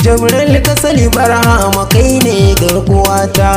Jibril Kasali Barhama kai ne garkuwata.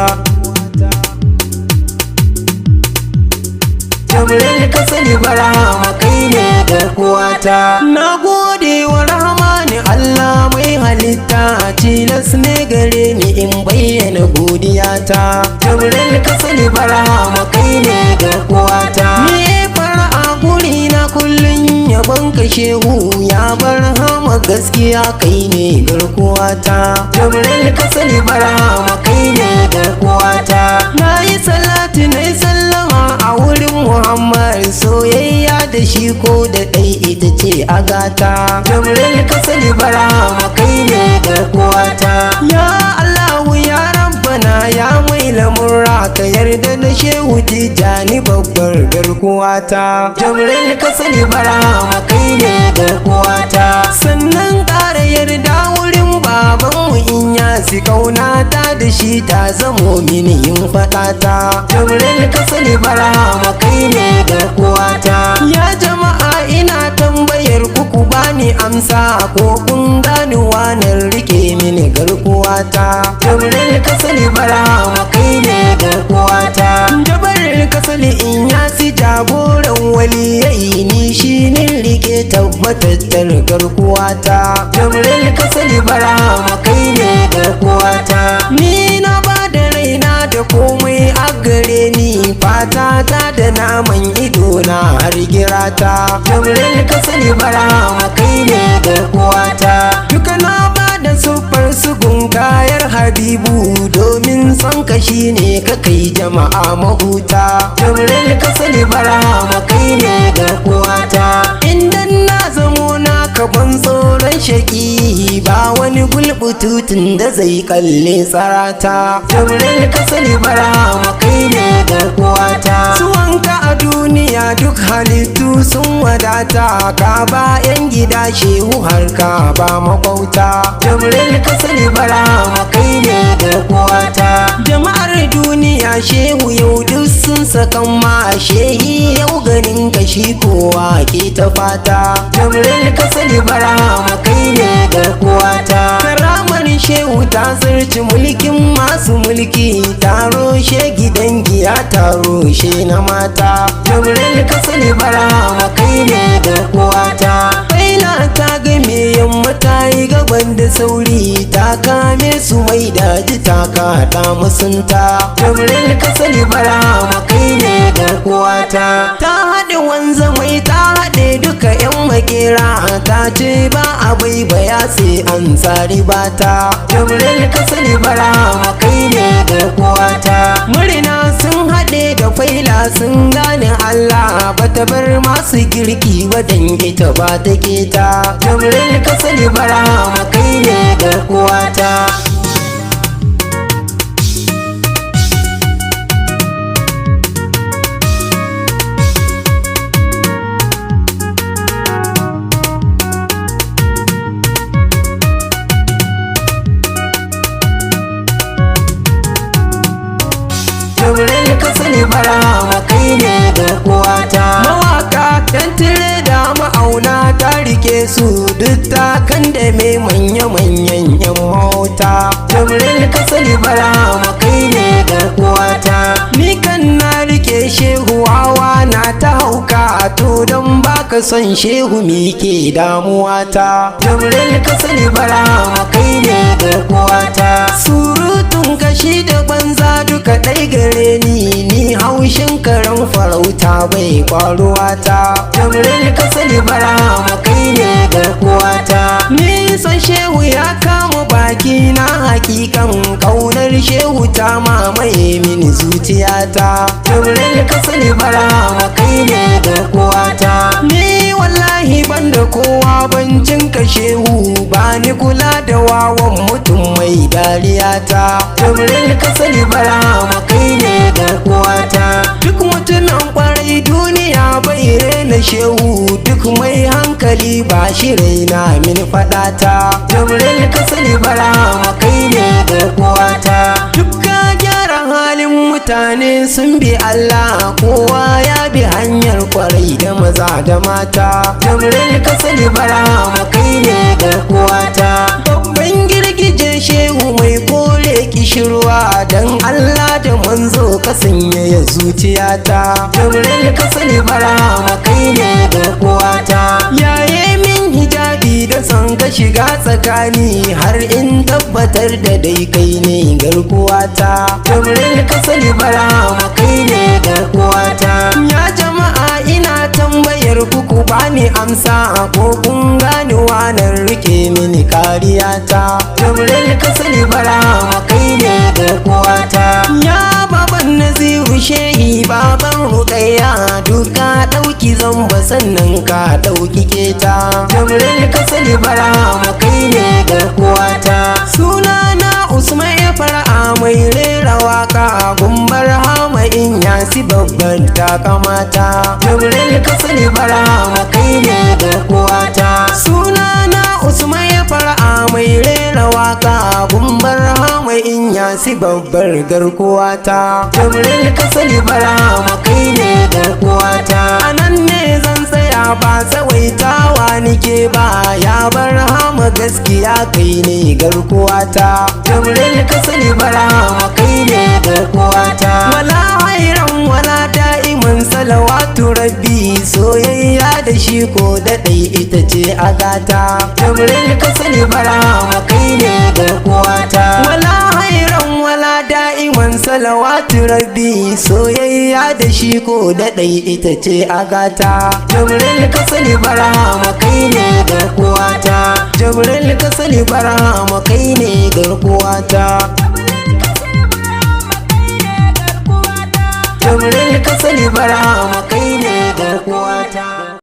Jibril Kasali Barhama kai ne garkuwata. Na gode wa Rahmani Allah mai halitta, tilas ne gare ni in bayyana godiyata. Jibril Kasali Barhama kai ne garkuwata. Ni fara'a guri na kullun yabon ka shehu ya Barhama, gaskiya kai ne garkuwata. Jibril Kasali Barhama kai ne garkuwata. Na yi salati na yi sallama a wurin Muhammad, soyayya da shi ko da ɗai ita ce agata. Jibril Kasali Barhama kai ne garkuwata. Ya Allahu ya Rabbana ya mai lamurra, ka yarda da shehu Tijjani babbar garkuwata. Jibril Kasali Barhama kai ne garkuwata. Sannan ƙara yarda wurin babanmu Inyasi, kaunata da shi ta zamo mini yin faɗata. Jibril Kasali Barhama kai ne garkuwata. Ya jama'a ina tambayar ku bani amsa, ko kun gani wanan rike mini garkuwata. Jibril Kasali Barhama kai ne garkuwata. Jibril Kasali Inyasi jagoran waliyai, ni shi ne rike tabbatattar garkuwata. Jibril Kasali Barhama kai ne garkuwata. Ni na ba da raina da komai a gare ni, fata ta da naman ido na har girata. Jibril Kasali Barhama kai ne garkuwata. Duka na ba da siffar su gungayar Habibu, domin son ka shi ne ka kai jama'a mahuta. Jibril Kasali Barhama kai ne garkuwata. Indan na zamo na kaban tsoron shaƙi, ba wani gulbututun da zai kalle tsarata. Jibril Kasali Barhama kai ne garkuwata. Suwanka a duniya duk halittu sun wadata, ka ba 'yan gida shehu har ka ba makwauta. Jibril Kasali Barhama kai ne garkuwata. Jama'ar duniya shehu yau duk sun sakan ma shehi, yau ganin ka shi kowa ke ta fata. Jibril Kasali Barhama kai ne garkuwata. Karamar shehu ta zarci mulkin masu mulki, taro she gidan giya taro she na mata. Jibril Kasali Barhama kai ne garkuwata. Faila ta game yamma ta yi gaban da sauri, ta kame su mai daji ta kaɗa musunta. Jibril Kasali Barhama kai ne garkuwata. Ta haɗe wanza mai ta haɗe duka 'yan makera, ta ce ba a bai baya sai an tsari bata. Jibril Kasali Barhama kai ne garkuwata. Murna sun haɗe da faila sun gane Allah, bata bar masu girki ba dan ita ba ta keta. Jibril Kasali Barhama kai ne garkuwata. Jibril Kasali Barhama kai ne garkuwata. Mawaka yan tire da ma'auna ta rike su, duk ta kan da mai manya-manyan 'yan mota. Jibril Kasali Barhama kai ne garkuwata. Ni kan na rike shehu hawa na ta hauka, to don baka son shehu mi ke damuwata. Jibril Kasali Barhama kai ne garkuwata. Surutun kashi da banza duka ɗai gare ni haushin karen farauta bai kwaruwata. Jibril Kasali Barhama kai ne garkuwata. Nisan shehu ya kama baki na, hakikan kaunar shehu ta mamaye mini zuciyata. Jibril Kasali Barhama kai ne garkuwata. Ni wallahi banda kowa bancin ka shehu, ba ni kula da wawan mutum mai dariyata. Jibril Kasali Barhama kai ne garkuwata. Duk mutumin kwarai duniya bai raina shehu, duk mai hankali ba shi raina min faɗata. Jibril Kasali Barhama kai ne garkuwata. Duk ka gyara halin mutane sun bi Allah, kowa ya bi hanyar kwarai da maza da mata. Jibril ka sani Barhama kai ne garkuwata. Babban girgije shehu mai kore kishirwa, dan Allah da manzo ka sanyaya zuciyata. Jibril ka sani Barhama kai ne garkuwata. Yaye min hijabi da son ka shiga tsakani, har in tabbatar da dai kai ne garkuwata. Jibril ka sani Barhama kai ne garkuwata. Ya jama'a ina tambayar ku bani amsa, ko kun gane wanan rike mini kariyata. Jibril ka sani Barhama kai ne garkuwata. Ya baban Naziru shehi baban Rukayya, duka dauki zamba sannan ka dauki keta. Jibril ka sani Barhama kai ne garkuwata. Sunana Usman ya fara mai rera waka, gumbar hama in yasi babban takamata. Jibril ka sani Barhama kai ne garkuwata. Sunana Usman ya fara mai rera waka, gumbar hama in yasi babbar garkuwata. Jibril ka sani Barhama kai ne garkuwata. Anan ne zan tsaya ba tsawaitawa nike ba, ya Barhama gaskiya kai ne garkuwata. Jibril ka sani Barhama kai ne garkuwata. Wala hairan wala da'iman salawatu rabbi, soyayya da shi ko daɗai ita ce agata. Jibril ka sani Barhama kai ne garkuwata. Wala hairan wala da'iman salawatu rabbi, soyayya da shi ko daɗai ita ce agata. Jibril ka sani Barhama kai ne garkuwata. Jibril ka sani Barhama kai ne garkuwata. Jibril ka sani Barhama kai ne garkuwata.